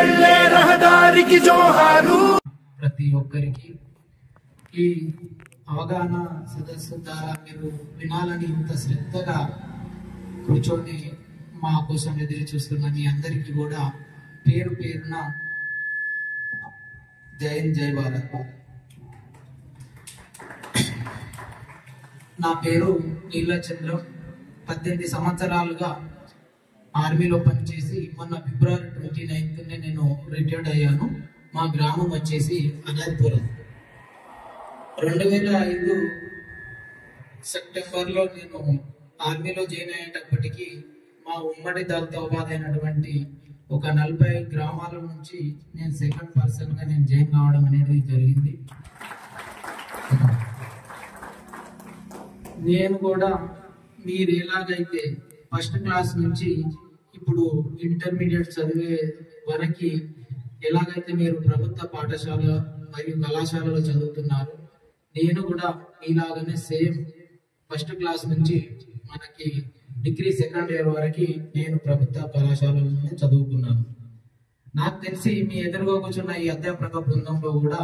వెళ్లే రహదారికి జోహారు. ప్రతి ఒక్కరికి ఈ అవగాహన సదస్సు ద్వారా మీరు వినాలని ఇంత శ్రద్ధగా కూర్చొని మా కోసం ఎదురు చూస్తున్న మీ అందరికీ కూడా పేరు పేరున జై హింద్, జై భారత్. నా పేరు నీలచంద్రం. 18 సంవత్సరాలుగా ఆర్మీలో పనిచేసి మొన్న ఫిబ్రవరి 29 నేను రిటైర్డ్ అయ్యాను. మా గ్రామం వచ్చేసి అనాథపురం. 2005 సెప్టెంబర్లో నేను ఆర్మీలో జాయిన్ అయ్యేటప్పటికీ మా ఉమ్మడి దళితోపాధి అయినటువంటి ఒక 40 గ్రామాల నుంచి నేను సెకండ్ పర్సన్గా నేను జాయిన్ కావడం అనేది జరిగింది. నేను కూడా మీరు ఎలాగైతే ఫస్ట్ క్లాస్ నుంచి ఇప్పుడు ఇంటర్మీడియట్ చదివే వరకు ఎలాగైతే మీరు ప్రభుత్వ పాఠశాల మరియు కళాశాలలో చదువుతున్నారు, నేను కూడా ఇలాగనే సేమ్ ఫస్ట్ క్లాస్ నుంచి మనకి డిగ్రీ సెకండ్ ఇయర్ వరకు నేను ప్రభుత్వ కళాశాలలోనే చదువుకున్నాను. నాకు తెలిసి మీ ఎదురుగా కూర్చున్న ఈ అధ్యాపక బృందంలో కూడా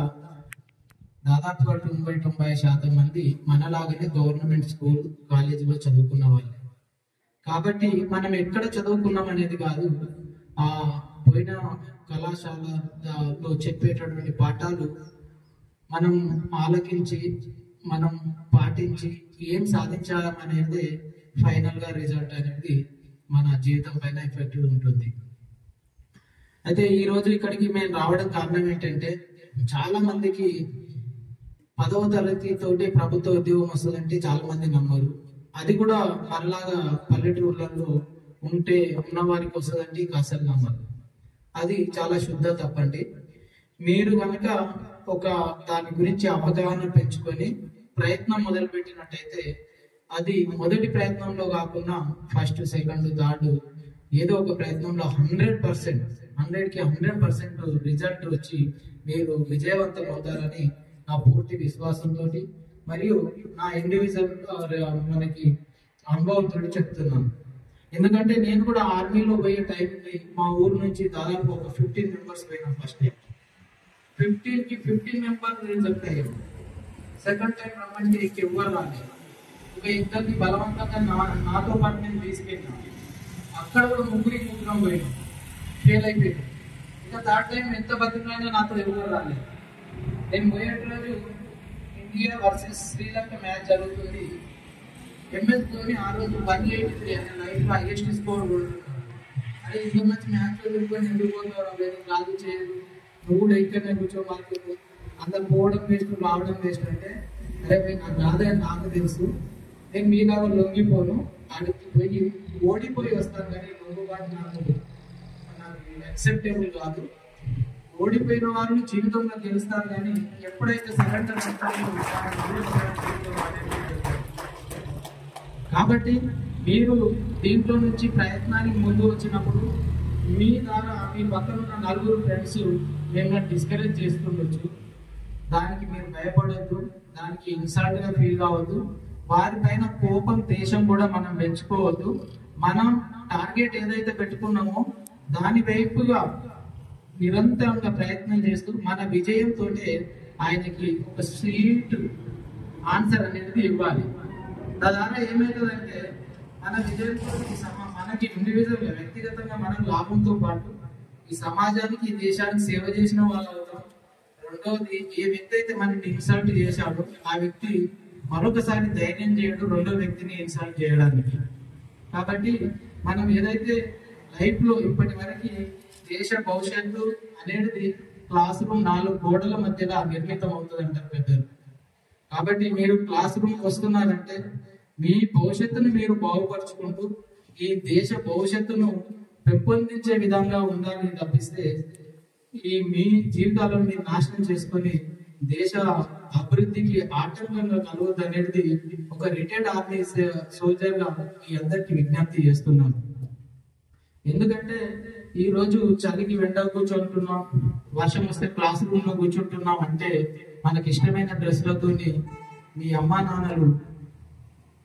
దాదాపుగా 90% మంది మనలాగానే గవర్నమెంట్ స్కూల్ కాలేజీలో చదువుకున్న వాళ్ళే. కాబట్టి మనం ఎక్కడ చదువుకున్నాం అనేది కాదు, ఆ పోయిన కళాశాలలో చెప్పేటటువంటి పాఠాలు మనం ఆలకించి మనం పాటించి ఏం సాధించాలనేది ఫైనల్ గా రిజల్ట్ అనేది మన జీవితం పైన ఎఫెక్ట్ ఉంటుంది. అయితే ఈ రోజు ఇక్కడికి మేము రావడం కారణం ఏంటంటే, చాలా మందికి 10వ తరగతి తోటి ప్రభుత్వ ఉద్యోగం వస్తుందంటే చాలా మంది నమ్మరు. అది కూడా మనలాగా పల్లెటూర్లలో ఉంటే ఉన్న వారికి వస్తుందంటే అసలు నమ్మరు. అది చాలా శుద్ధ తప్పండి. మీరు కనుక ఒక దాని గురించి అవగాహన పెంచుకొని ప్రయత్నం మొదలు పెట్టినట్టయితే అది మొదటి ప్రయత్నంలో కాకుండా ఫస్ట్, సెకండ్, థర్డ్ ఏదో ఒక ప్రయత్నంలో 100%, 100కి 100% రిజల్ట్ వచ్చి మీరు విజయవంతం అవుతారని నా పూర్తి విశ్వాసంతో మరియు నా ఇండివిజువల్ మనకి అనుభవంతో చెప్తున్నాను. ఎందుకంటే నేను కూడా ఆర్మీలో పోయే టైంకి మా ఊరు నుంచి దాదాపు ఒక 15 మెంబర్స్ పోయినాం. ఫస్ట్ టైం 15 మెంబర్స్ రిజల్ట్ అయ్యారు. సెకండ్ టైం రమ్మంటే ఎవ్వరు రాలేదు. ఒక ఇద్దరిని బలవంతంగా నాతో పాటు నేను తీసుకెళ్ళాను. అక్కడ కూడా ముగ్గురం పోయినాం, ఫెయిల్ అయిపోయాను. ఇంకా థర్డ్ టైం ఎంత బతికైనా నాతో ఎవరు రాలేదు. నేను పోయేటప్పుడు ఇండియా వర్సెస్ శ్రీలంక మ్యాచ్ జరుగుతుంది. MS ధోని ఆ రోజు 183 అనే లైఫ్లో హైయెస్ట్ స్కోర్ కొడుతున్నాడు. అదే ఇంత మంచి మ్యాచ్ వదులుకొని ఎందుకు పోతావు, లేదు కాదు చేయదు, నువ్వు కూడా ఇక్కడనే కూర్చోమాకు, అందరు పోవడం వేస్ట్ రావడం వేస్ట్ అంటే, అరే నాకు రాదని నాకు తెలుసు, నేను మీ లాగా లొంగిపోను, ఆడికి పోయి ఓడిపోయి వస్తాను కానీ లొంగుబాటు నాకు యాక్సెప్టబుల్ కాదు. ఓడిపోయిన వాళ్ళు జీవితంలో గెలుస్తారు కానీ ఎప్పుడైతే సరెండర్ చేస్తారో కాబట్టి మీరు దీంట్లో నుంచి ప్రయత్నానికి ముందు వచ్చినప్పుడు మీ ద్వారా మీ పక్కన ఉన్న 4 ఫ్రెండ్స్ మిమ్మల్ని డిస్కరేజ్ చేస్తుండొచ్చు. దానికి మీరు భయపడద్దు, దానికి ఇన్సల్ట్ గా ఫీల్ కావద్దు, వారిపైన కోపం దేశం కూడా మనం పెంచుకోవద్దు. మనం టార్గెట్ ఏదైతే పెట్టుకున్నామో దాని వైపుగా నిరంతరంగా ప్రయత్నం చేస్తూ మన విజయంతో ఆయనకి ఒక స్వీట్ ఆన్సర్ అనేది ఇవ్వాలి. దాదాపు ఏమవుతుందంటే మన విజయంతో మనకి ఇండివిజువల్ వ్యక్తిగతంగా మనం లాభంతో పాటు ఈ సమాజానికి ఈ దేశానికి సేవ చేసిన వాళ్ళు అవుతాం. రెండవది, ఏ వ్యక్తి అయితే మనకి ఇన్సల్ట్ చేశాడో ఆ వ్యక్తి మరొకసారి ధైర్యం చేయడు రెండో వ్యక్తిని ఇన్సల్ట్ చేయడానికి. కాబట్టి మనం ఏదైతే లైఫ్ లో ఇప్పటి వరకు దేశ భవిష్యత్తు అనేది క్లాస్ రూమ్ 4 గోడల మధ్యగా నిర్మితం అవుతుంది అంటారు పెద్దలు. కాబట్టి మీరు క్లాస్ రూమ్ వస్తున్నారంటే మీ భవిష్యత్తును మీరు బాగుపరుచుకుంటూ ఈ దేశ భవిష్యత్తును పెంపొందించే విధంగా ఉండాలని తప్పిస్తే ఈ మీ జీవితాలను మీరు నాశనం చేసుకొని దేశ అభివృద్ధికి ఆటంకంగా కలవద్దు అనేది ఒక రిటైర్డ్ ఆర్మీ సోల్జర్ గా మీ అందరికి విజ్ఞప్తి చేస్తున్నాను. ఎందుకంటే ఈ రోజు చలికి వెంట కూర్చుంటున్నాం, వర్షం వస్తే క్లాస్ రూమ్ లో కూర్చుంటున్నాం అంటే మనకి ఇష్టమైన డ్రెస్లతో మీ అమ్మా నాన్నలు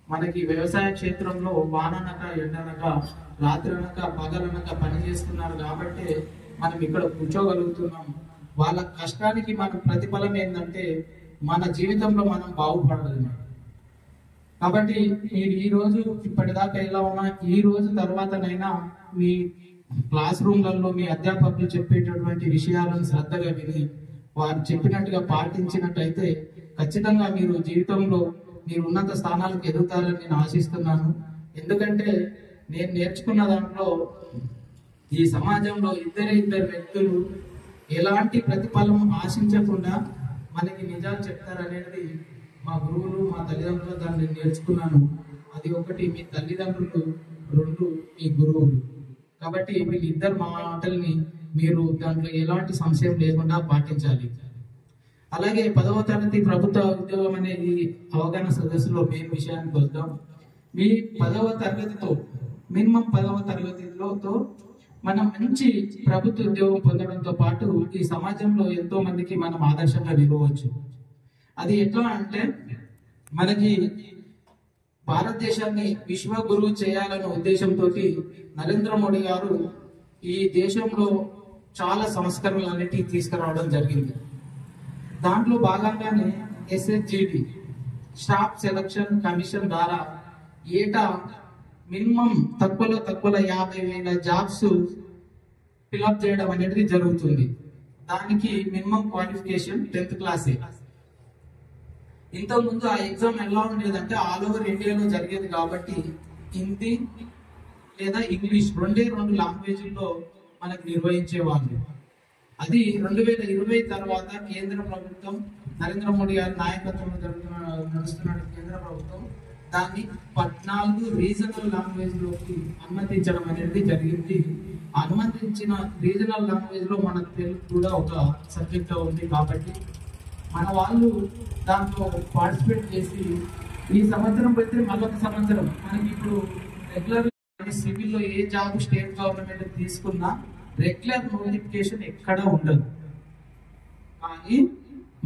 మనకి వ్యవసాయ క్షేత్రంలో వాననక ఎండనక రాత్రి అనక పగలనక పని చేస్తున్నారు. కాబట్టి మనం ఇక్కడ కూర్చోగలుగుతున్నాం. వాళ్ళ కష్టానికి మన ప్రతిఫలం ఏంటంటే మన జీవితంలో మనం బాగుపడగలం. కాబట్టి మీరు ఈ రోజు ఇప్పటిదాకా ఎలా ఉన్నా, ఈ రోజు తర్వాతనైనా మీ క్లాస్ రూమ్లలో మీ అధ్యాపకులు చెప్పేటటువంటి విషయాలను శ్రద్ధగా విని వారు చెప్పినట్టుగా పాటించినట్టయితే ఖచ్చితంగా మీరు జీవితంలో మీరు ఉన్నత స్థానాలకు ఎదుగుతారని నేను ఆశిస్తున్నాను. ఎందుకంటే నేను నేర్చుకున్న దాంట్లో ఈ సమాజంలో ఇద్దరు వ్యక్తులు ఎలాంటి ప్రతిఫలం ఆశించకుండా మనకి నిజాలు చెప్తారనేది మా గురువులు మా తల్లిదండ్రులు దాన్ని నేర్చుకున్నాను. అది ఒకటి మీ తల్లిదండ్రులు, రెండు మీ గురువులు. కాబట్టి వీళ్ళిద్దరు మాటల్ని మీరు దాంట్లో ఎలాంటి సంశయం లేకుండా పాటించాలి. అలాగే 10వ తరగతి ప్రభుత్వ ఉద్యోగం అనే ఈ అవగాహన సదస్సులో మెయిన్ విషయానికి వద్దాం. మీ 10వ తరగతితో మినిమం 10వ తరగతితో మనం మంచి ప్రభుత్వ ఉద్యోగం పొందడంతో పాటు ఈ సమాజంలో ఎంతో మందికి మనం ఆదర్శంగా నిలవచ్చు. అది ఎట్లా అంటే మనకి భారతదేశాన్ని విశ్వ గురువు చేయాలనే ఉద్దేశంతో నరేంద్ర మోడీ గారు ఈ దేశంలో చాలా సంస్కరణలు అన్నిటికీ తీసుకురావడం జరిగింది. దాంట్లో భాగంగానే SHGD స్టాఫ్ సెలక్షన్ కమిషన్ ద్వారా ఏటా మినిమం తక్కువలో 50,000 జాబ్స్ ఫిల్అప్ చేయడం అనేది జరుగుతుంది. దానికి మినిమం క్వాలిఫికేషన్ 10th క్లాసే. ఇంతకుముందు ఆ ఎగ్జామ్ ఎలా ఉండేదంటే ఆల్ ఓవర్ ఇండియాలో జరిగేది కాబట్టి హిందీ లేదా ఇంగ్లీష్ రెండే 2 లాంగ్వేజ్ల్లో మనకు నిర్వహించేవాళ్ళు. అది 2020 తర్వాత కేంద్ర ప్రభుత్వం నరేంద్ర మోడీ గారి నాయకత్వంలో నడుస్తున్న కేంద్ర ప్రభుత్వం దాన్ని 14 రీజనల్ లాంగ్వేజ్ లోకి అనుమతించడం అనేది జరిగింది. అనుమతించిన రీజనల్ లాంగ్వేజ్ లో మన తెలుగు కూడా ఒక సబ్జెక్ట్ ఉంది. కాబట్టి మన వాళ్ళు దాంట్లో పార్టిసిపేట్ చేసి ఈ సంవత్సరం పెడితే మళ్ళొక సంవత్సరం మనకి ఇప్పుడు రెగ్యులర్ సివిల్లో ఏ జాబ్ స్టేట్ గవర్నమెంట్ తీసుకున్నా రెగ్యులర్ నోటిఫికేషన్ ఎక్కడ ఉండదు. కానీ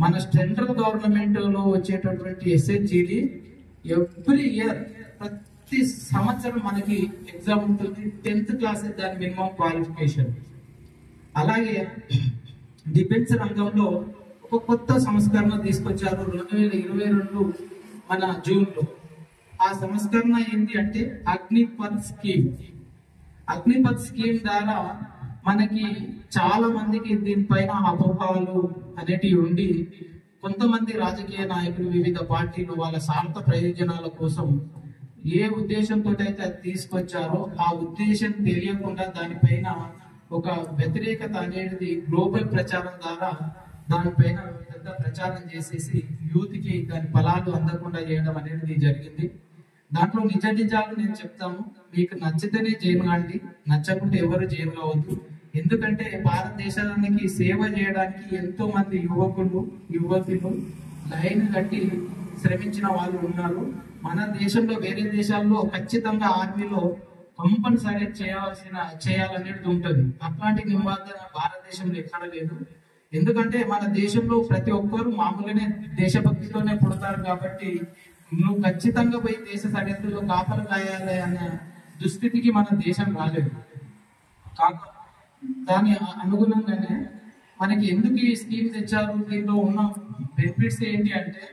మన సెంట్రల్ గవర్నమెంట్ లో వచ్చేటటువంటి SHGD ఎవ్రీ ఇయర్ ప్రతి సంవత్సరం మనకి ఎగ్జామ్ ఉంటుంది. 10th క్లాస్ దాని మినిమం క్వాలిఫికేషన్. అలాగే డిఫెన్స్ రంగంలో ఒక కొత్త సంస్కరణ తీసుకొచ్చారు 2022 మన జూన్లో. ఆ సంస్కరణ ఏంటి అంటే అగ్నిపథ్ స్కీమ్. అగ్నిపథ్ స్కీమ్ ద్వారా మనకి చాలా మందికి దీనిపైన అపోహలు అనేటివి ఉండి కొంతమంది రాజకీయ నాయకులు వివిధ పార్టీలు వాళ్ళ స్వార్థ ప్రయోజనాల కోసం ఏ ఉద్దేశంతో అయితే అది తీసుకొచ్చారో ఆ ఉద్దేశం తెలియకుండా దానిపైన ఒక వ్యతిరేకత అనేది గ్లోబల్ ప్రచారం ద్వారా దానిపైన పెద్ద ప్రచారం చేసేసి యూత్ కి దాని ఫలాలు అందకుండా చేయడం అనేది జరిగింది. దాంట్లో నిజాలు నేను చెప్తాను. మీకు నచ్చితేనే జైలు కాండి, నచ్చకుంటే ఎవరు జైలు కావద్దు. ఎందుకంటే భారతదేశానికి సేవ చేయడానికి ఎంతో మంది యువకులు లైన్ కట్టి శ్రమించిన వాళ్ళు ఉన్నారు. మన దేశంలో వేరే దేశాల్లో ఖచ్చితంగా ఆర్మీలో కంపల్సరీ చేయాలనేది ఉంటుంది. అట్లాంటి నిబంధన భారతదేశంలో ఎక్కడ లేదు. ఎందుకంటే మన దేశంలో ప్రతి ఒక్కరు మామూలుగానే దేశభక్తితోనే పుడతారు. కాబట్టి నువ్వు ఖచ్చితంగా పోయి దేశ సరిహద్దులో కాపలు కాయాలి అనే దుస్థితికి మన దేశం రాలేదు. దాని అనుగుణంగానే మనకి ఎందుకు ఈ స్కీమ్ తెచ్చారు, దీంట్లో ఉన్న బెనిఫిట్స్ ఏంటి అంటే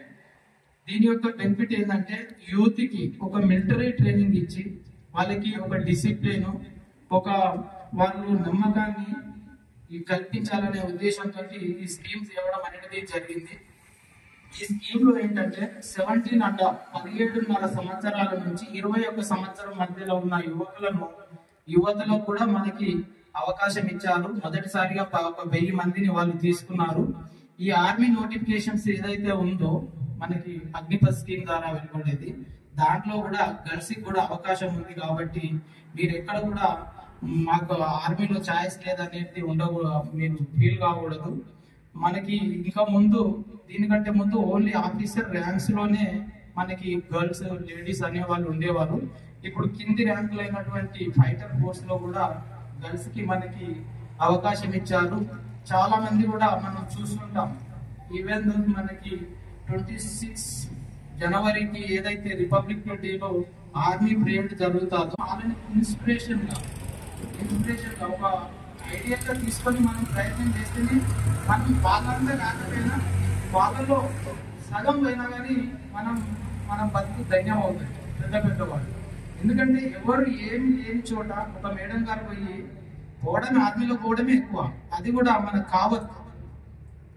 దీని యొక్క బెనిఫిట్ ఏంటంటే యూత్ కి ఒక మిలిటరీ ట్రైనింగ్ ఇచ్చి వాళ్ళకి ఒక డిసిప్లిన్, ఒక వాళ్ళు నమ్మకాన్ని కల్పించాలనే ఉద్దేశంతో ఈ స్కీమ్స్ ఇవ్వడం అనేది జరిగింది. ఈ స్కీమ్ లో ఏంటంటే 17.5 సంవత్సరాల నుంచి 21 సంవత్సరం మధ్యలో ఉన్న యువతలో కూడా మనకి అవకాశం ఇచ్చారు. మొదటిసారిగా 1000 మందిని వాళ్ళు తీసుకున్నారు. ఈ ఆర్మీ నోటిఫికేషన్స్ ఏదైతే ఉందో మనకి అగ్నిపథ్ స్కీమ్ ద్వారా వెలువడేది, దాంట్లో కూడా గర్ల్స్ కి కూడా అవకాశం ఉంది. కాబట్టి మీరు ఎక్కడ కూడా మాకు ఆర్మీలో ఛాయిస్ లేదనేది మీరు ఫీల్ కాకూడదు. మనకి ఇంకా ముందు దీనికంటే ముందు ఓన్లీ ఆఫీసర్ ర్యాంక్స్ లోనే మనకి గర్ల్స్ లేడీస్ అనే వాళ్ళు ఉండేవారు. ఇప్పుడు కింది ర్యాంకులు అయినటువంటి ఫైటర్ ఫోర్స్ లో కూడా గర్ల్స్ కి మనకి అవకాశం ఇచ్చారు. చాలా మంది కూడా మనం చూస్తుంటాం. ఈవెన్ మనకి 26 జనవరికి ఏదైతే రిపబ్లిక్ డేలో ఆర్మీ పరేడ్ జరుగుతుందో వాళ్ళని ఇన్స్పిరేషన్ గా ఒక ఐడియాగా తీసుకొని మనం ప్రయత్నం చేస్తేనే మనం వాళ్ళంతా కాకపోయినా వాళ్ళలో సగం పోయినా కానీ మనం బతుకు ధైర్యం అవుతుంది పెద్ద పెద్దవాళ్ళు. ఎందుకంటే ఎవరు ఏమి లేని చోట ఒక మేడం గారు పోయి పోవడమే, ఆర్మీలో పోవడమే ఎక్కువ. అది కూడా మనకు కావద్దు.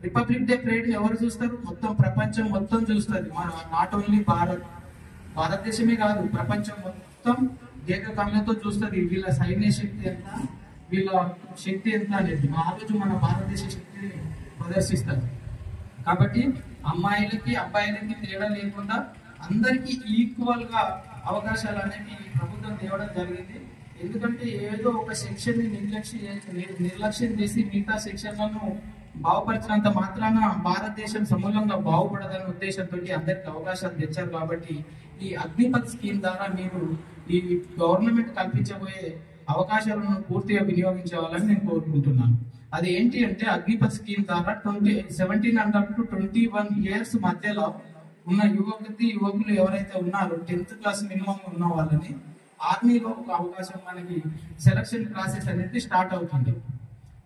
రిపబ్లిక్ డే పరేడ్ ఎవరు చూస్తారు? మొత్తం ప్రపంచం మొత్తం చూస్తుంది. మన నాట్ ఓన్లీ భారతదేశమే కాదు, ప్రపంచం మొత్తం ఏకకాలంతో చూస్తుంది వీళ్ళ సైన్య శక్తి ఎంత, వీళ్ళ శక్తి ఎంత అనేది. ఆ రోజు మన భారతదేశ శక్తిని ప్రదర్శిస్తారు. కాబట్టి అమ్మాయిలకి అబ్బాయిలకి తేడా లేకుండా అందరికీ ఈక్వల్ గా అవకాశాలు అనేవి ప్రభుత్వం తేవడం జరిగింది. ఎందుకంటే ఏదో ఒక సెక్షన్ ని నిర్లక్ష్యం చేసి మిగతా సెక్షన్లను బాగుపరిచినంత మాత్రాన భారతదేశం సమూలంగా బాగుపడదనే ఉద్దేశంతో అందరికి అవకాశాలు తెచ్చారు. కాబట్టి ఈ అగ్నిపథ్ స్కీమ్ ద్వారా మీరు ఈ గవర్నమెంట్ కల్పించబోయే అవకాశాలను పూర్తిగా వినియోగించాలని నేను కోరుకుంటున్నాను. అది ఏంటి అంటే అగ్నిపథ్ స్కీమ్ ద్వారా 17 అండర్ టు 21 ఇయర్స్ మధ్యలో ఉన్న యువకులు ఎవరైతే ఉన్నారో 10th క్లాస్ మినిమం ఉన్న వాళ్ళని ఆర్మీలో ఒక అవకాశం, మనకి సెలక్షన్ ప్రాసెస్ అనేది స్టార్ట్ అవుతుంది.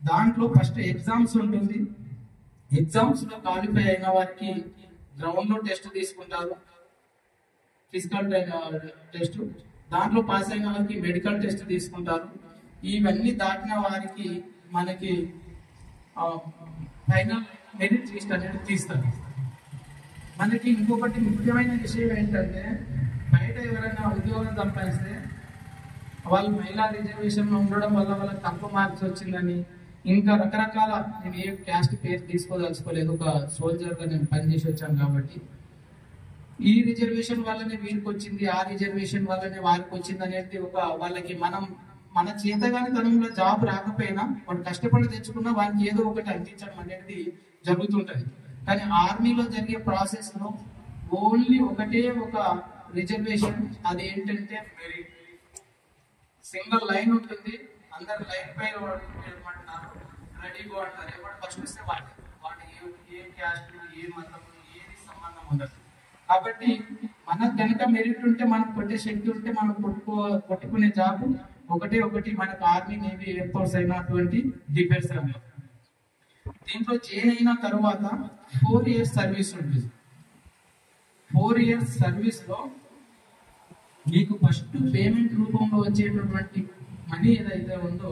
దాంట్లో ఫస్ట్ ఎగ్జామ్స్ ఉంటుంది. ఎగ్జామ్స్ లో క్వాలిఫై అయిన వారికి గ్రౌండ్ లో టెస్ట్ తీసుకుంటారు, ఫిజికల్ టెస్ట్. దాంట్లో పాస్ అయిన వారికి మెడికల్ టెస్ట్ తీసుకుంటారు. ఇవన్నీ దాటిన వారికి మనకి ఫైనల్ మెరిట్ లిస్ట్ అనేది తీస్తారు. మనకి ఇంకొకటి ముఖ్యమైన విషయం ఏంటంటే బయట ఎవరైనా ఉద్యోగం సంపాదిస్తే వాళ్ళు మహిళా రిజర్వేషన్ ఉండడం వల్ల వాళ్ళకి తక్కువ మార్క్స్ వచ్చిందని, ఇంకా రకరకాల, నేను ఏ క్యాస్ట్ పేరు తీసుకోదలుచుకోలేదు, ఒక సోల్జర్ గా నేను పనిచేసి వచ్చాను కాబట్టి ఈ రిజర్వేషన్ వల్లనే వీరికి వచ్చింది, ఆ రిజర్వేషన్ వల్లనే వారికి వచ్చింది అనేది ఒక వాళ్ళకి మన చేతగాని తనంలో జాబ్ రాకపోయినా వాడు కష్టపడి తెచ్చుకున్నా వానికి ఏదో ఒకటి అందించడం అనేది జరుగుతుంటది. కానీ ఆర్మీలో జరిగే ప్రాసెస్ లో ఓన్లీ ఒకటే ఒక రిజర్వేషన్, అది ఏంటంటే సింగిల్ లైన్ ఉంటుంది. అందరు లైన్ పై ఏమంటున్నారు, రెడీగో అంటారు. ఎవరు ఫస్ట్ వస్తే వాటి ఏ క్యాస్ట్, ఏ మతం, ఏది సంబంధం ఉండదు. కాబట్టి మనకు కనుక మెరిట్ ఉంటే, మనకు కొట్టే శక్తి ఉంటే, మనం కొట్టుకునే జాబ్ ఒకటి మనకు ఆర్మీ, నేవీ, ఎయిర్ ఫోర్స్ అయినటువంటి డిఫెన్స్ రంగం. దీంట్లో జాయిన్ అయిన తర్వాత 4 years సర్వీస్ ఉంటుంది. 4 years సర్వీస్ లో మీకు ఫస్ట్ పేమెంట్ రూపంలో వచ్చేటటువంటి మనీ ఏదైతే ఉందో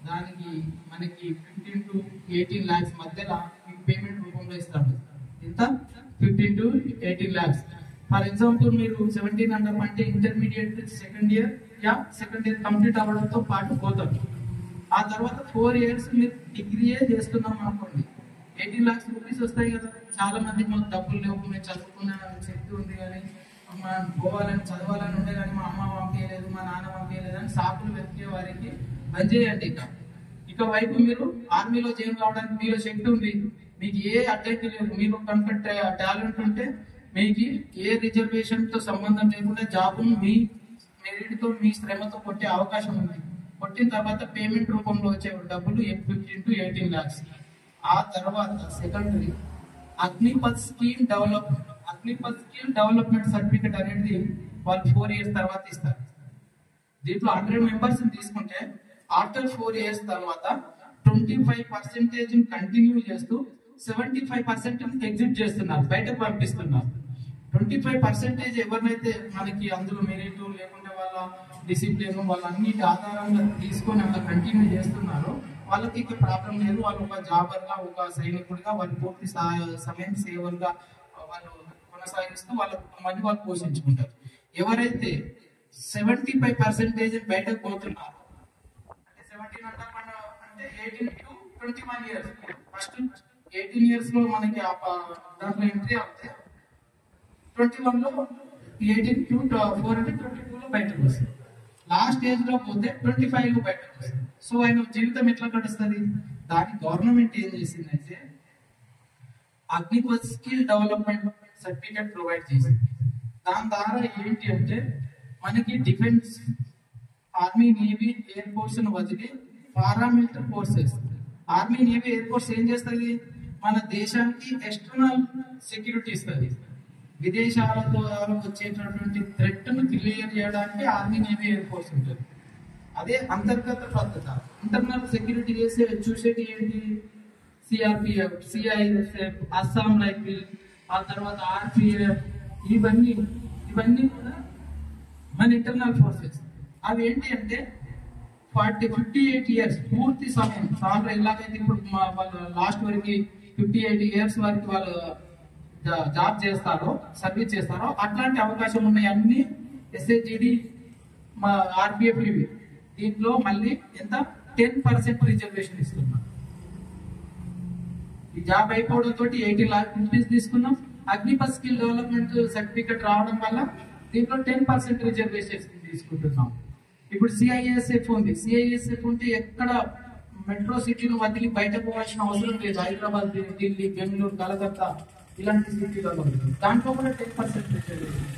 దానికి మనకి 15 to 18 lakhs మధ్యలో మీకు పేమెంట్ రూపంలో ఇస్తాడు. ఎంత? 15 to 18 lakhs. ఫర్ ఎగ్జాంపుల్ మీరు 17 అండర్ అంటే ఇంటర్మీడియట్ సెకండ్ ఇయర్ కంప్లీట్ అవ్వడంతో పాటు పోతారు. ఆ తర్వాత 4 years మీరు డిగ్రీయే చేస్తున్నాం అనుకోండి, 18 lakhs రూపీస్ వస్తాయి కదా. చాలా మంది మాకు డబ్బులు లేవు, మేము చదువుకున్నాను, శక్తి ఉంది కానీ మనం పోవాలని చదవాలని ఉండే కానీ మా అమ్మ పంపించలేదు, మా నాన్న పంపించలేదు అని సాకులు వెతికే వారికి బంద్ చేయండి. ఇక వైపు మీరు ఆర్మీలో జాయిన్ కావడానికి మీలో శక్తి ఉంది, మీకు ఏ అడ్డంకి లేదు, మీకు కనుక టాలెంట్ ఉంటే మీకు ఏ రిజర్వేషన్ తో సంబంధం లేకుండా జాబ్ మీ మెరిట్ తో, మీ శ్రమతో కొట్టే అవకాశం ఉంది. కొట్టిన తర్వాత పేమెంట్ రూపంలో వచ్చే డబ్బులు 15 to 18 lakhs. ఆ తర్వాత secondary Agnipath scheme development certificate అనేది వాళ్ళు 4 years తర్వాత ఇస్తారు. దీంట్లో 100 members తీసుకుంటే ఆఫ్టర్ 4 years తర్వాత 25% కంటిన్యూ చేస్తూ 75% ఎగ్జిట్ చేస్తున్నారు, బయటకు పంపిస్తున్నారు. 25% ఎవరినైతే మనకి అందులో మెరిట్ లేకుండా వాళ్ళ డిసిప్లిన్ వాళ్ళన్నిటి ఆధారంగా తీసుకొని అలా కంటిన్యూ చేస్తున్నారో వాళ్ళకి ఇక ప్రాబ్లం లేదు. వాళ్ళు ఒక జాబర్ గా, ఒక సైనికుడిగా వాళ్ళు పూర్తి సమయం సేవలుగా వాళ్ళు కొనసాగిస్తూ వాళ్ళ కుటుంబాన్ని వాళ్ళు పోషించుకుంటారు. ఎవరైతే 75% బయటకు పోతున్నారు అంటే 17 అంటే 18 to 21 years, ఫస్ట్ 18 years లో మనకి దాంట్లో ఎంట్రీ అవుతే 21 లో 18 to 4 అంటే 22 లో బయటకు వస్తుంది. లాస్ట్ ఏజ్ లో పోతే 25 లో బయటకు వస్తుంది. సో ఆయన జీవితం ఎట్లా గడుస్తుంది? దాని గవర్నమెంట్ ఏం చేసిందంటే Agnipath skill development certificate provide చేసింది. దాని ద్వారా ఏంటి అంటే మనకి defence, army, navy, air force ను వదిలి paramilitary forces, army, navy, air force ఏం చేస్తుంది? మన దేశానికి ఎక్స్టర్నల్ సెక్యూరిటీ ఇస్తుంది. విదేశాల ద్వారా వచ్చేటటువంటి థ్రెట్ ను క్లియర్ చేయడానికి ఆర్మీ, నేవీ, ఎయిర్ ఫోర్స్ ఉంటుంది. అదే అంతర్గత భద్రత. ఇంటర్నల్ సెక్యూరిటీ చూసేది ఏంటి? సిఆర్పిఎఫ్, సిఐఎస్ఎఫ్, అస్సాం రైఫిల్, ఆ తర్వాత ఆర్పిఎఫ్, ఇవన్నీ కూడా మన ఇంటర్నల్ ఫోర్సెస్. అవి ఏంటి అంటే 58 ఇయర్స్ పూర్తి సమయం చాలా ఎలాగైతే ఇప్పుడు వాళ్ళు లాస్ట్ వరకు 58 ఇయర్స్ వరకు వాళ్ళు జాబ్ చేస్తారో, సర్వీస్ చేస్తారో, అట్లాంటి అవకాశం ఉన్నాయి అన్ని ఎస్హెచ్జిడి మా ఆర్పిఎఫ్ ఇవి. దీంట్లో మళ్ళీ ఎంత 10% రిజర్వేషన్ ఇస్తున్నాం. ఈ జాబ్ అయిపోవడం తోటి 80 లాక్ రూపీస్ తీసుకున్నాం. అగ్నిపథ్ స్కిల్ డెవలప్మెంట్ సర్టిఫికెట్ రావడం వల్ల దీంట్లో 10% రిజర్వేషన్ తీసుకుంటున్నాం. ఇప్పుడు సిఐఎస్ఎఫ్ ఉంది. సిఐఎస్ఎఫ్ ఉంటే ఎక్కడ మెట్రో సిటీలు వదిలి బయట పోవాల్సిన అవసరం లేదు. హైదరాబాద్, ఢిల్లీ, బెంగళూరు, కలకత్తా ఇలాంటి సిటీలలో దాంట్లో కూడా 10% రిజర్వేషన్.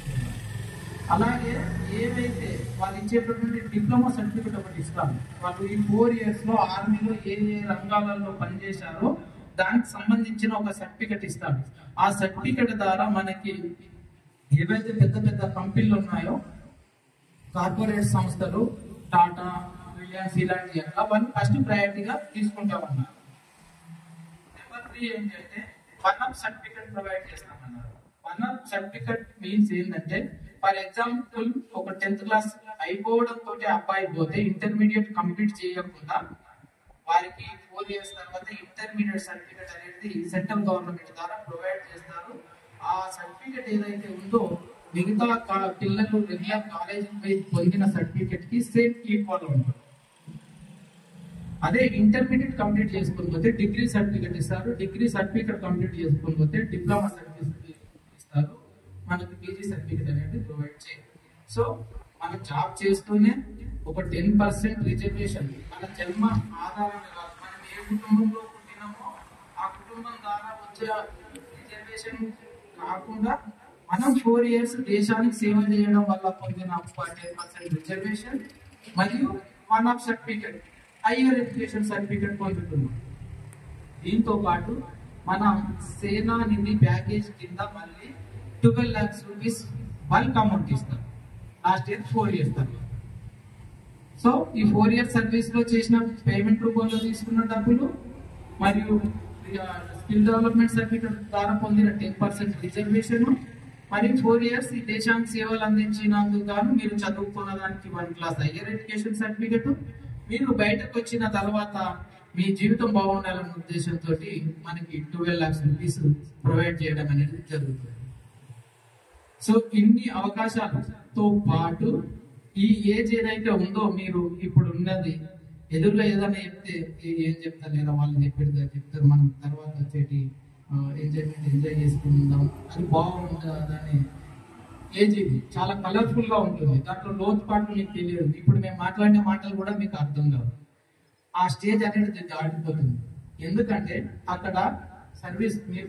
అలాగే ఏవైతే వాళ్ళు ఇచ్చేటటువంటి డిప్లొమా సర్టిఫికెట్ ఒకటి ఇస్తాను. వాళ్ళు ఈ 4 years లో ఆర్మీలో ఏ రంగాలలో పనిచేశారో దానికి సంబంధించిన ఒక సర్టిఫికెట్ ఇస్తాడు. ఆ సర్టిఫికెట్ ద్వారా మనకి ఏవైతే పెద్ద పెద్ద కంపెనీలు ఉన్నాయో, కార్పొరేట్ సంస్థలు, టాటా, రిలయన్స్ ఇలాంటి అవన్నీ ఫస్ట్ ప్రయారిటీగా తీసుకుంటామన్నారు. నెంబర్ 3 ఏంటంటే వన్ అప్ సర్టిఫికెట్ ప్రొవైడ్ చేస్తామన్నారు. వన్ అప్ సర్టిఫికెట్ మీన్స్ ఏంటంటే, ఫర్ ఎగ్జాంపుల్ ఒక 10th క్లాస్ అయిపోవడం తోటి అబ్బాయి పోతే ఇంటర్మీడియట్ కంప్లీట్ చేయకుండా వారికి 4 years తర్వాత ఇంటర్మీడియట్ సర్టిఫికెట్ అనేది సెంట్రల్ గవర్నమెంట్ ద్వారా ప్రొవైడ్ చేస్తారు. ఆ సర్టిఫికెట్ ఏదైతే ఉందో మిగతా పిల్లలు రెగ్యులర్ కాలేజీ పొందిన సర్టిఫికెట్ కి సేమ్ ఈక్వల్ ఉంటుంది. అదే ఇంటర్మీడియట్ కంప్లీట్ చేసుకుని పోతే డిగ్రీ సర్టిఫికెట్ ఇస్తారు. డిగ్రీ సర్టిఫికెట్ కంప్లీట్ చేసుకుని పోతే డిప్లొమా సర్టిఫికెట్ ఇస్తారు. మనకి పీజీ సర్టిఫికెట్ అనేది ప్రొవైడ్ చేయాలి. సో మనం జాబ్ చేస్తూనే ఒక 10% రిజర్వేషన్ మన జన్మ ఆధారంగా కాదు, మనం ఏ కుటుంబంలో పుట్టినామో ఆ కుటుంబం ద్వారా వచ్చే రిజర్వేషన్ కాకుండా మనం 4 years దేశానికి సేవ చేయడం వల్ల పొందిన 10% రిజర్వేషన్ మరియు one of certificate, higher education certificate పొందుతున్నాం. దీంతో పాటు మనం సేనా నిధి ప్యాకేజ్ కింద మళ్ళీ 12 lakhs rupees బల్క్ అమౌంట్ ఇస్తాం. లాస్ట్ ఇయర్ 4 years తర్వాత. సో ఈ 4 years సర్వీస్ లో చేసిన పేమెంట్ రూపంలో తీసుకున్న డబ్బులు మరియు స్కిల్ డెవలప్మెంట్ సర్టిఫికెట్ ద్వారా పొందిన 10% రిజర్వేషన్ మరియు 4 years ఈ దేశానికి సేవలు అందించినందుకు గాను మీరు చదువుకున్న దానికి 1 class హైయర్ ఎడ్యుకేషన్ సర్టిఫికెట్, మీరు బయటకు వచ్చిన తర్వాత మీ జీవితం బాగుండాలన్న ఉద్దేశంతో మనకి 12 lakhs rupees ప్రొవైడ్ చేయడం అనేది జరుగుతుంది. సో ఇన్ని అవకాశాలతో పాటు ఈ ఏజ్ ఏదైతే ఉందో మీరు ఇప్పుడు ఉన్నది, ఎదురుగా ఏదైనా చెప్తే ఏం చెప్తారు లేదా వాళ్ళు చెప్తారు, మనం తర్వాత వచ్చేటి ఎంజాయ్ చేసుకుందాం, అది బాగుంటుందని ఏజ్ ఇది చాలా కలర్ఫుల్ గా ఉంటుంది. దాంట్లో లోతుపాట్లు మీకు తెలియదు. ఇప్పుడు మేము మాట్లాడిన మాటలు కూడా మీకు అర్థం కావు. ఆ స్టేజ్ అనేది దాటిపోతుంది. ఎందుకంటే అక్కడ సర్వీస్ మీరు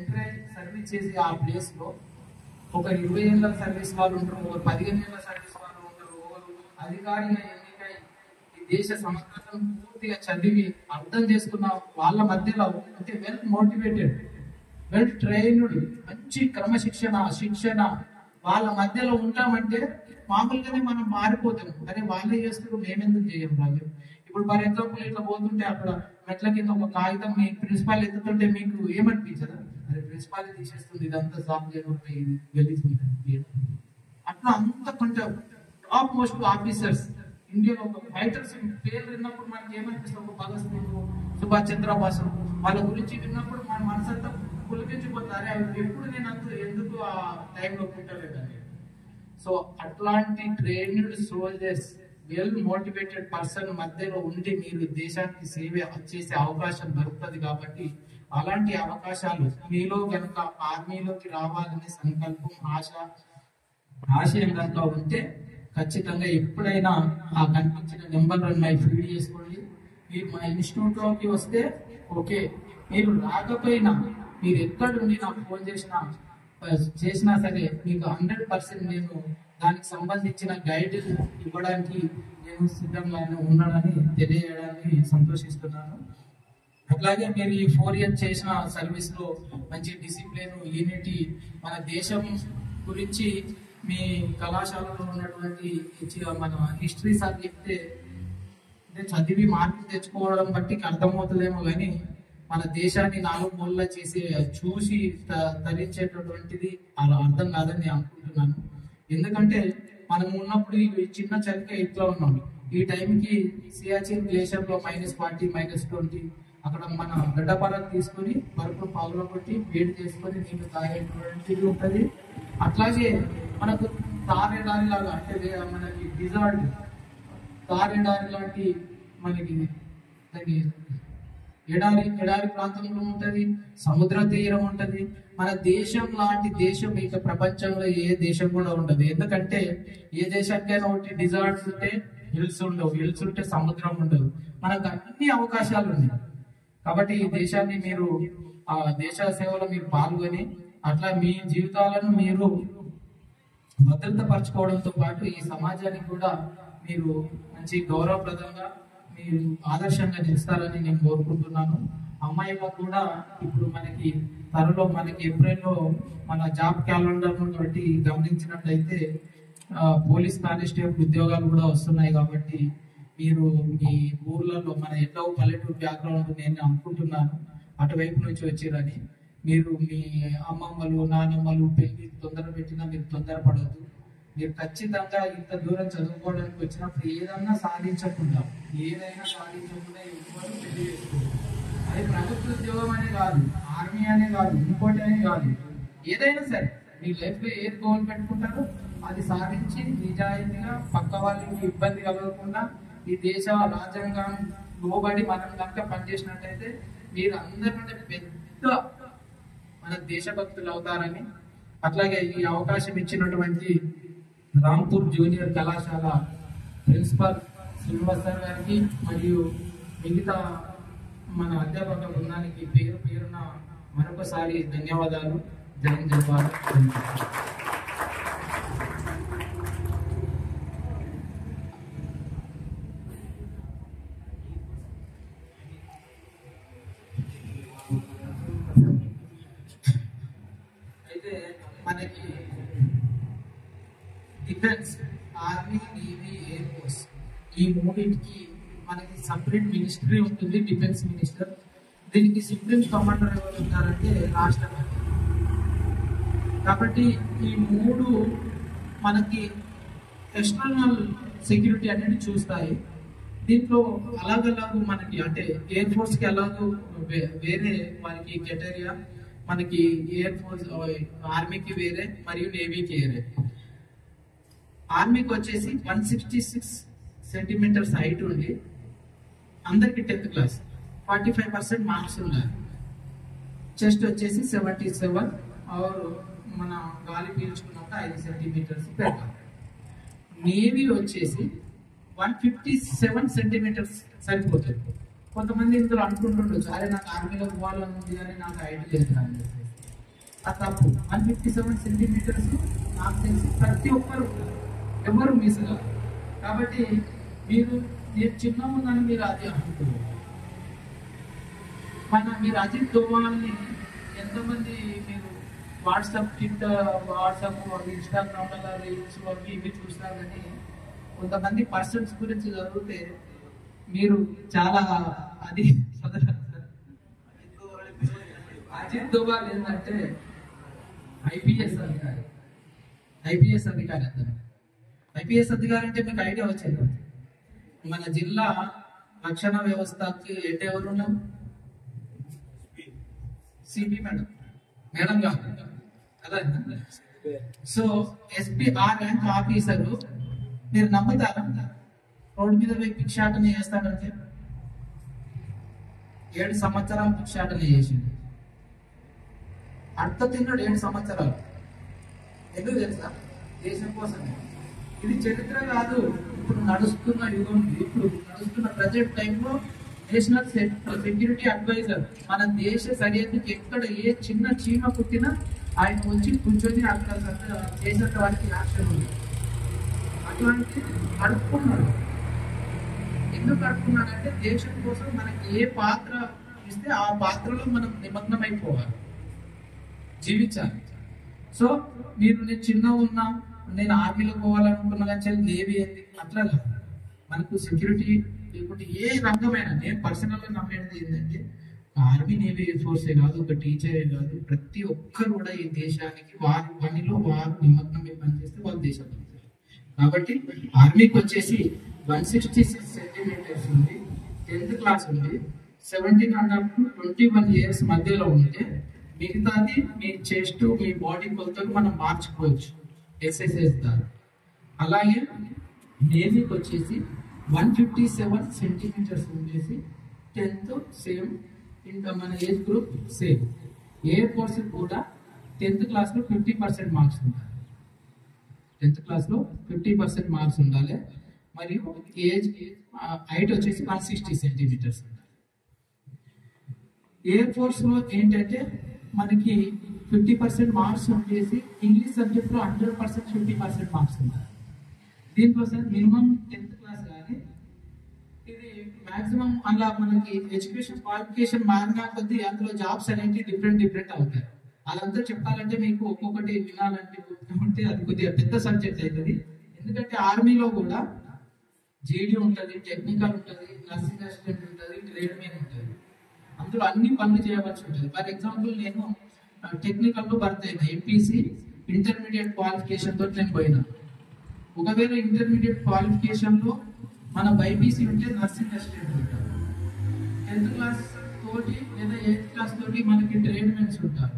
ఎంటర్ సర్వీస్ చేసి ఆ ప్లేస్ లో ఒక 20 ఏళ్ళ సర్వీస్ వాళ్ళు ఉంటారు, ఒక 15 ఏళ్ళ సర్వీస్ వాళ్ళు ఉంటారు, ఒకరు అధికారిగా ఎన్నికై ఈ దేశ సమగ్రతను పూర్తిగా చదివి అర్థం చేసుకున్న వాళ్ళ మధ్యలో అంటే వెల్ మోటివేటెడ్, వెల్ ట్రైన్డ్, మంచి శిక్షణ వాళ్ళ మధ్యలో ఉంటామంటే మామూలుగానే మనం మారిపోతాం. అరే వాళ్ళే చేస్తారు, మేమెందుకు చేయం రాజు. ఇప్పుడు ఫర్ ఎగ్జాంపుల్ ఇట్లా పోతుంటే అక్కడ మెట్ల కింద ఒక కాగితం మీ ప్రిన్సిపాల్ ఎత్తుతుంటే మీకు ఏమనిపించదా? అరే ప్రిన్సిపాల్ తీసేస్తుంది, ఇదంతా సాఫ్ చేయబోయి వెళ్ళిపోతుంది. అట్లా అంత కొంచెం టాప్ మోస్ట్ ఆఫీసర్స్ ఇండియాలో ఒక ఫైటర్స్ పేర్లు విన్నప్పుడు మనకి ఏమనిపిస్తుంది? ఒక భగత్ సింగ్, సుభాష్ చంద్రబోస్ వాళ్ళ గురించి విన్నప్పుడు మన మనసంతా పులిపించిపోతారే, ఎప్పుడు నేను అంత ఎందుకు ఆ టైంలో పుట్టలేదని. సో అట్లాంటి trained soldiers, well motivated person మధ్యలో ఉండి మీరు దేశానికి సేవ చేసే అవకాశం దొరుకుతుంది. కాబట్టి అలాంటి అవకాశాలు మీలో కనుక ఆర్మీలోకి రావాలనే సంకల్పం, ఆశయం కనుక ఉంటే ఖచ్చితంగా ఎప్పుడైనా ఆ కనిపించిన నెంబర్ మై ఫీడ్ చేసుకోండి. మీరు మా ఇన్స్టిట్యూట్ లోకి వస్తే ఓకే, మీరు రాకపోయినా మీరు ఎక్కడుండి నాకు ఫోన్ చేసినా సరే మీకు 100% నేను దానికి సంబంధించిన గైడ్ ఇవ్వడానికి నేను సిద్ధంగా ఉన్నానని తెలియజేయడానికి సంతోషిస్తున్నాను. అట్లాగే మీరు ఈ 4 years చేసిన సర్వీస్ లో మంచి డిసిప్లిన్, యూనిటీ, మన దేశం గురించి మీ కళాశాలలో ఉన్నటువంటి మన హిస్టరీ సార్ చెప్తే అంటే చదివి మార్కులు తెచ్చుకోవడం బట్టి అర్థమవుతుందేమో కానీ మన దేశాన్ని నాలుగు మూలలా చేసి చూసి తరించేటటువంటిది అలా అర్థం కాదని నేను అనుకుంటున్నాను. ఎందుకంటే మనం ఉన్నప్పుడు ఈ చిన్న చలికే ఇట్లా ఉన్నాం. ఈ టైంకి సియాచిన్ గ్లేషియర్ లో -40 -20 అక్కడ మన గడ్డపారకు తీసుకొని బరుపు పావులో కొట్టి వేడి చేసుకొని నీళ్లు తాగేటువంటిది ఉంటుంది. అట్లాగే మనకు తారేడారి లాగా అంటే మనకి డిజార్ట్ తారేడారి లాంటి మనకి ఎడారి ప్రాంతంలో ఉంటది, సముద్ర తీరం ఉంటది. మన దేశం లాంటి దేశం ఇక ప్రపంచంలో ఏ దేశం కూడా ఉండదు. ఎందుకంటే ఏ దేశానికైనా ఒకటి డిజార్ట్స్ ఉంటే హిల్స్ ఉండవు, హిల్స్ ఉంటే సముద్రం ఉండదు. మనకు అన్ని అవకాశాలు ఉన్నాయి. కాబట్టి ఈ దేశాన్ని మీరు ఆ దేశ సేవలో మీరు పాల్గొని అట్లా మీ జీవితాలను మీరు భద్రత పరచుకోవడంతో పాటు ఈ సమాజానికి కూడా మీరు మంచి గౌరవప్రదంగా మీరు ఆదర్శంగా నిలుస్తారని నేను కోరుకుంటున్నాను. అమ్మాయిలకు కూడా ఇప్పుడు మనకి త్వరలో మనకి ఏప్రిల్లో మన జాబ్ క్యాలెండర్ బట్టి గమనించినట్లయితే పోలీస్ కానిస్టేబుల్ ఉద్యోగాలు కూడా వస్తున్నాయి. కాబట్టి మీరు మీ ఊర్లలో మన ఎన్నో పల్లెటూరు బ్యాక్గ్రౌండ్ నేను అనుకుంటున్నాను అటువైపు నుంచి వచ్చిరని. మీరు మీ అమ్మమ్మలు నానమ్మలు పెళ్లి తొందర పెట్టినా మీరు తొందరపడద్దు. మీరు ఖచ్చితంగా ఇంత దూరం చదువుకోవడానికి వచ్చినప్పుడు ఏదైనా సాధించకుండా ఎవరు పెళ్లి చేసుకోవాలి. అది ప్రభుత్వ ఉద్యోగం అనే కాదు, ఆర్మీ అనే కాదు, ఇంకోటి అనే కాదు, ఏదైనా సరే మీ లైఫ్ లో ఏది గోల్ పెట్టుకుంటారో అది సాధించి నిజాయితీగా పక్క వాళ్ళకి ఇబ్బంది కలగకుండా ఈ దేశ రాజ్యాంగం లోబడి మనం కనుక పనిచేసినట్టయితే మీరు అందరికంటే పెద్ద మన దేశభక్తులు అవుతారని, అట్లాగే ఈ అవకాశం ఇచ్చినటువంటి రాంపూర్ జూనియర్ కళాశాల ప్రిన్సిపల్ శ్రీనివాస్ సార్ గారికి మరియు మిగతా మన అధ్యాపక బృందానికి పేరు పేరున మరొకసారి ధన్యవాదాలు. జై జవాన్. అయితే మనకి defence, army, navy, air force ఈ మూడింటికి మనకి సపరేట్ మినిస్ట్రీ ఉంటుంది, డిఫెన్స్ మినిస్టర్. దీనికి సుప్రీం కమాండర్ ఎవరు ఉంటారంటే రాష్ట్రపతి. కాబట్టి ఈ మూడు మనకి ఎక్స్టర్నల్ సెక్యూరిటీ అనేది చూస్తాయి. దీంట్లో అలాగలాగు మనకి అంటే ఎయిర్ ఫోర్స్ కి అలాగూ వేరే వారికి కేటగిరియా, మనకి ఎయిర్ ఫోర్స్ ఆర్మీకి వేరే మరియు నేవీకి వేరే. ఆర్మీకి వచ్చేసి 166 సెంటీమీటర్స్ హైట్ ఉండి అందరికి 10th క్లాస్ 45% మార్క్స్ ఉన్నాయి. చెస్ట్ వచ్చేసి 77 మన గాలి పీల్చుకున్నాక 5 సెంటీమీటర్స్ పెట్టాలి. నేవీ వచ్చేసి 157 సెంటీమీటర్స్ సరిపోతుంది. కొంతమంది ఇందులో అనుకుంటుండొచ్చు, అరే నాకు ఆర్మీలో పోవాలని ఉంది కానీ నాకు హైట్ లేదు అని చెప్పేసి. అది తప్పు. 157 సెంటీమీటర్స్ నాకు తెలిసి ప్రతి ఒక్కరు ఎవరు మిస్ కాదు. కాబట్టి మీరు నేను చిన్న ఉందని మీరు అది అనుకుంటున్నారు. మీరు అజిత్ దోవాల్ని ఎంతమంది మీరు వాట్సాప్ ఇన్స్టాగ్రామ్లలో రీల్స్ అవి ఇవి చూస్తారు. కానీ కొంతమంది పర్సన్స్ గురించి చదివితే మీరు చాలా అది అజిత్ దోవాల్ ఏంటంటే ఐపీఎస్ అధికారి అతను. ఐపీఎస్ అధికారి అంటే మీకు ఐడియా వచ్చింది. మన జిల్లా రక్షణ వ్యవస్థకి హెడ్ ఎవరు ఉన్నాం? సిపి మేడం కాదు కదా. సో ఎస్పీ ఆ ర్యాంక్ ఆఫీసరు మీరు నమ్ముతారా? రోడ్డు మీద పోయి భిక్షాటన చేస్తాడంటే 7 సంవత్సరాలు భిక్షాటన చేసిండు. అర్థ తిన్నాడు 7 సంవత్సరాలు. ఎందుకు తెలుసా? దేశం కోసమే. ఇది చరిత్ర కాదు, ఇప్పుడు నడుస్తున్న యుగం. ఇప్పుడు నడుస్తున్న ప్రజెంట్ టైంలో నేషనల్ సెక్యూరిటీ అడ్వైజర్ మన దేశ సరిహద్దుకి ఎక్కడ ఏ చిన్న చీమ పుట్టినా ఆయన వచ్చి కూర్చొని అక్కడ చేసేట వారికి యాక్షన్ ఉంది. అట్లాంటి అడుక్కున్నాడు. ఎందుకు అడుక్కున్నాడంటే దేశం కోసం మనకి ఏ పాత్ర ఇస్తే ఆ పాత్రలో మనం నిమగ్నమైపోవాలి, జీవించాలి. సో నేను చిన్న ఉన్నా, నేను ఆర్మీలో పోవాలనుకున్నా కానీ నేవీ ఏంది అట్లా మనకు సెక్యూరిటీ లేకుంటే ఏ రంగమైనా, నేను పర్సనల్గా నమ్మేది ఏంటంటే ఆర్మీ, నేవీ, ఎయిర్ ఫోర్సే కాదు, ఒక టీచరే కాదు, ప్రతి ఒక్కరు కూడా ఈ దేశానికి వారి పనిలో వారు నిమగ్నమై పనిచేస్తే వాళ్ళు దేశం. కాబట్టి ఆర్మీకి వచ్చేసి 166 సెంటీమీటర్స్ ఉంది, 10th క్లాస్ ఉంది, 17 to 21 years మధ్యలో ఉంటే మిగతాది మీ చెస్ట్, మీ బాడీ కొలతలు మనం మార్చుకోవచ్చు ఎక్సర్సైజ్ ద్వారా. అలాగే నేవీకి వచ్చేసి 157 సెంటీమీటర్స్ ఉండేసి 10th సేమ్, ఇంకా మన age group same. Air force కూడా 10th క్లాస్లో 50% మార్క్స్ ఉండాలి. 10th క్లాస్లో 50% మార్క్స్ ఉండాలి. మరియు ఏజ్ హైట్ వచ్చేసి 160 సెంటీమీటర్స్ ఉండాలి. ఎయిర్ ఫోర్స్లో ఏంటంటే మనకి 50% మార్క్స్ ఉండేసి ఇంగ్లీష్ సబ్జెక్ట్లో 100% 50% మార్క్స్ ఉండాలి. దీనికోసం మినిమం 10th క్లాస్ కానీ, ఇది మాక్సిమం అలా మనకి ఎడ్యుకేషన్ క్వాలిఫికేషన్ మారినా కొద్దీ అందులో జాబ్స్ అనేవి డిఫరెంట్ అవుతాయి. అదంతా చెప్పాలంటే మీకు ఒక్కొక్కటి వినాలంటే ఉంటే అది కొద్దిగా పెద్ద సబ్జెక్ట్ అవుతుంది. ఎందుకంటే ఆర్మీలో కూడా జేడీ ఉంటుంది, టెక్నికల్ ఉంటుంది, నర్సింగ్ అసిస్టెంట్ ఉంటుంది, ట్రేడ్ మెన్ ఉంటుంది. అందులో అన్ని పనులు చేయవలసి ఉంటుంది. ఫర్ ఎగ్జాంపుల్ నేను టెక్నికల్లో భర్తీ అయినా, ఎంపీసీ ఇంటర్మీడియట్ క్వాలిఫికేషన్ తోటి నేను పోయినా. ఒకవేళ ఇంటర్మీడియట్ క్వాలిఫికేషన్లో మన బైపీసీ ఉంటే నర్సింగ్ అసిస్టెంట్ ఉంటారు. 10th క్లాస్ తోటి లేదా 8th క్లాస్ తోటి మనకి ట్రేడ్ మెన్స్ ఉంటారు.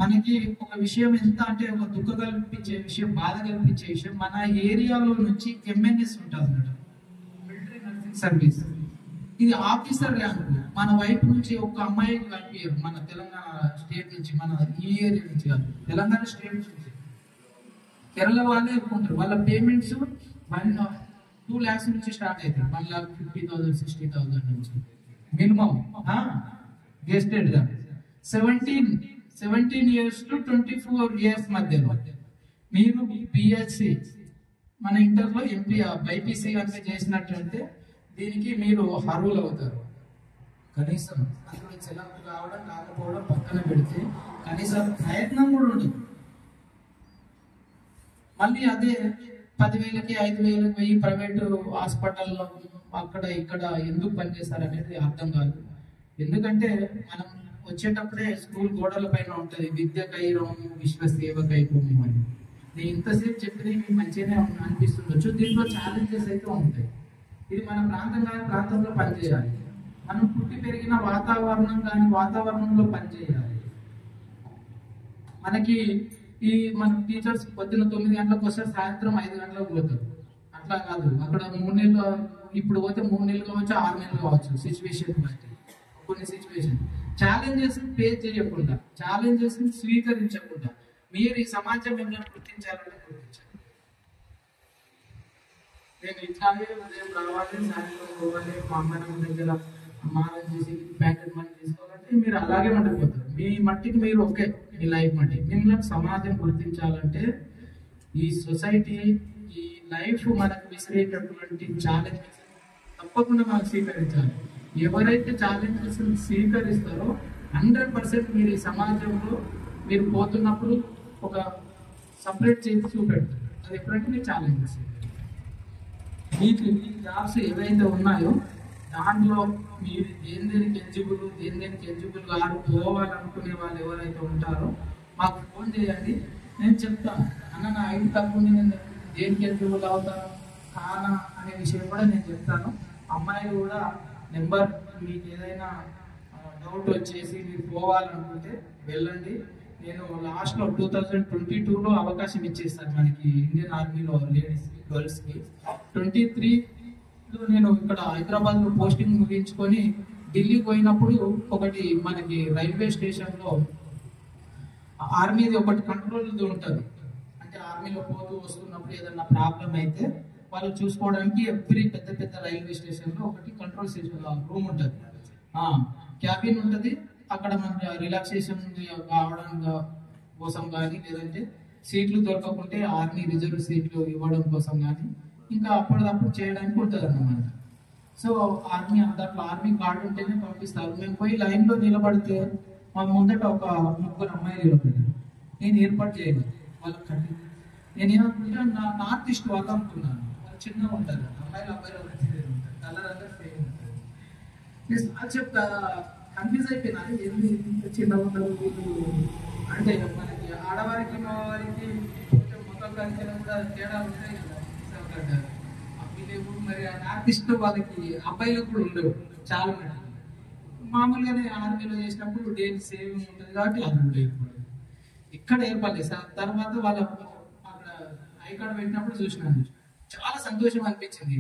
మనకి ఒక విషయం ఎంత అంటే ఒక దుఃఖ కల్పించే విషయం, బాధ కల్పించే విషయం, మన ఏరియాలో నుంచి ఎంఎన్ఎస్ ఉంటుంది అన్నమాట, మిలిటరీ నర్సింగ్ సర్వీస్. ఇది ఆఫీసర్ ర్యాంక్. మన వైపు నుంచి ఒక అమ్మాయి కనిపించారు, మన తెలంగాణ స్టేట్ నుంచి, మన ఈ ఏరియా నుంచి కాదు, తెలంగాణ స్టేట్ నుంచి. కేరళ వాళ్ళే ఎక్కుంటారు. వాళ్ళ పేమెంట్స్ 2 lakhs నుంచి స్టార్ట్ అవుతాయి. 1,50,000 60,000 నుంచి మినిమం గెస్టెడ్ గా. 17 years to 24 years మధ్యలో మీరు బిఎస్సి మన ఇంటర్లో ఎంపీ బైపీసీ కనుక చేసినట్లయితే దీనికి మీరు అర్హులు అవుతారు. కనీసం అందులో సెలెక్ట్ కావడం కాకపోవడం పక్కన పెడితే కనీసం ప్రయత్నం కూడా ఉండదు. మళ్ళీ అదే 10,000కి 5,000కి వెయ్యి ప్రైవేటు హాస్పిటల్లో అక్కడ ఇక్కడ ఎందుకు పనిచేస్తారు అనేది అర్థం కాదు. ఎందుకంటే మనం వచ్చేటప్పుడే స్కూల్ గోడల పైన ఉంటుంది, విద్యకైరవము విశ్వసేవకైకోము అని. నేను ఇంతసేపు చెప్పినవి మీకు మంచిగానే అనిపిస్తుండొచ్చు. దీంట్లో ఛాలెంజెస్ అయితే ఉంటాయి. ఇది మన ప్రాంతం కానీ ప్రాంతంలో పనిచేయాలి. మనం పుట్టి పెరిగిన వాతావరణం కానీ వాతావరణంలో పనిచేయాలి. మనకి మన టీచర్స్ పొద్దున్న 9 గంటలకు వస్తే సాయంత్రం 5 గంటలకు పోతారు. అట్లా కాదు. అక్కడ 3 నెలలు, ఇప్పుడు పోతే 3 నెలలు కావచ్చు, 6 నెలలు కావచ్చు, సిచ్యువేషన్ బట్టి. కొన్ని సిచ్యువేషన్ ఛాలెంజెస్ ఫేస్ చేయకుండా, ఛాలెంజెస్ స్వీకరించకుండా మీరు ఈ సమాజం మిమ్మల్ని గుర్తించాలంటే గుర్తించాలి. నేను ఇట్లాగే ఉదయం రావాలి, సాయంత్రం పోవాలి, మా అమ్మ దగ్గర మానం చేసి ప్యాకెట్ మనీ తీసుకోవాలంటే మీరు అలాగే ఉండిపోతారు. మీ మట్టికి మీరు ఓకే, మీ లైఫ్ మట్టి. మిమ్మల్ని సమాజం గుర్తించాలంటే ఈ సొసైటీ, ఈ లైఫ్ మనకు విసిరేటటువంటి ఛాలెంజెస్ తప్పకుండా మనం స్వీకరించాలి. ఎవరైతే ఛాలెంజెస్ స్వీకరిస్తారో 100% మీరు ఈ సమాజంలో మీరు పోతున్నప్పుడు ఒక సపరేట్ చేసి చూపెడతారు. అది ఎప్పుడంటే మీరు ఛాలెంజెస్. మీకు ఈ జాబ్స్ ఏవైతే ఉన్నాయో దాంట్లో మీరు దేనికి ఎలిజిబుల్ కాదు పోవాలనుకునే వాళ్ళు ఎవరైతే ఉంటారో మాకు ఫోన్ చేయండి, నేను చెప్తాను. అన్న నా ఐడి తక్కువ, నేను దేనికి ఎలిజిబుల్ అవుతాను కానా అనే విషయం కూడా నేను చెప్తాను. అమ్మాయిలు కూడా నెంబర్, మీకు ఏదైనా డౌట్ వచ్చేసి మీరు పోవాలనుకుంటే వెళ్ళండి. నేను లాస్ట్లో 2022లో అవకాశం ఇచ్చేస్తాను మనకి ఇండియన్ ఆర్మీలో లేడీస్ గర్ల్స్కి. 23లో నేను ఇక్కడ హైదరాబాద్లో పోస్టింగ్ ముగించుకొని ఢిల్లీకి పోయినప్పుడు ఒకటి మనకి రైల్వే స్టేషన్లో ఆర్మీది ఒకటి కంట్రోల్ ఉంటుంది. అంటే ఆర్మీలో పోతూ వస్తున్నప్పుడు ఏదన్నా ప్రాబ్లం అయితే వాళ్ళు చూసుకోవడానికి ఎవ్రీ పెద్ద రైల్వే స్టేషన్లో ఒకటి కంట్రోల్ రూమ్ ఉంటుంది, క్యాబిన్ ఉంటుంది. అక్కడ మన రిలాక్సేషన్ కావడం కోసం కానీ, లేదంటే సీట్లు దొరకకుంటే ఆర్మీ రిజర్వ్ సీట్లు ఇవ్వడం కోసం కానీ, ఇంకా అప్పటిదప్పుడు చేయడానికి ఉంటుంది అన్నమాట. సో దాంట్లో ఆర్మీ కార్డు ఉంటేనే పంపిస్తారు. మేము పోయి లైన్లో నిలబడితే మా ముందట ఒక 3 అమ్మాయిలు నిలబడ్డారు. నేను ఏర్పాటు చేయలేదు వాళ్ళకి. నేను ఏమనుకుంటా, నార్త్ ఈస్ట్ వాళ్ళు అనుకున్నాను. వాళ్ళు చిన్నగా ఉంటారు, అబ్బాయిలు ఒక చిన్నది ఉంటారు, కలర్ అంతా సేమ్ ఉంటుంది. నేను సార్ చెప్తా కన్ఫ్యూజ్ అయిపోయినా, ఎందుకు ఇంత చిన్నగా ఉంటారు వీళ్ళు అంటే. మనకి ఆడవారికి మగవారికి కొంచెం మొత్తం కలిసిన కూడా తేడా ఉంటాయి కదా. వీళ్ళు మరి ఆర్టిస్ట్ వాళ్ళకి అబ్బాయిలకు కూడా ఉండవు చాలా మంది. మామూలుగానే ఆర్మీలో చేసినప్పుడు డైలీ సేవింగ్ ఉంటుంది కాబట్టి అది కూడా ఏర్పడదు, ఇక్కడ ఏర్పడలేదు సార్. తర్వాత వాళ్ళ అక్కడ ఐ కార్డ్ పెట్టినప్పుడు చూసినాను, చాలా సంతోషం అనిపించింది.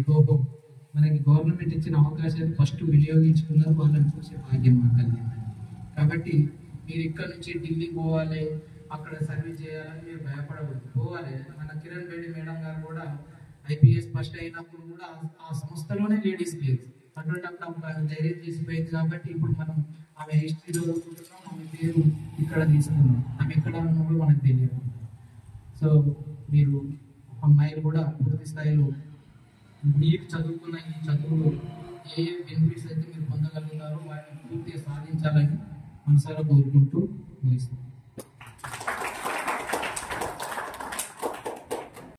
మనకి గవర్నమెంట్ ఇచ్చిన అవకాశాన్ని ఫస్ట్ వినియోగించుకున్నారు, వాళ్ళని చూసే భాగ్యం మాకు కలిగింది. కాబట్టి మీరు ఇక్కడ నుంచి ఢిల్లీ పోవాలి, అక్కడ సర్వీస్ చేయాలని మీరు భయపడకూడదు, పోవాలి. మన కిరణ్ బేడి మేడం గారు కూడా ఐపీఎస్ ఫస్ట్ అయినప్పుడు కూడా ఆ సంస్థలోనే లేడీస్ లేదు, అటువంటిప్పుడు ఆమె ధైర్యం తీసిపోయింది. కాబట్టి ఇప్పుడు మనం ఆమె హిస్టరీలో చూస్తున్నాం, ఆమె పేరు ఇక్కడ తీసుకున్నాం, ఆమె ఎక్కడ ఉన్నా కూడా మనకు తెలియదు. సో మీరు అమ్మాయిలు కూడా పూర్తి స్థాయిలో మీరు చదువుకున్న ఈ చదువులు ఏ బెనిఫిట్స్ అయితే మీరు పొందగలుగుతారో వాటిని పూర్తిగా సాధించాలని మనసారా కోరుకుంటూ ముగిస్తాం.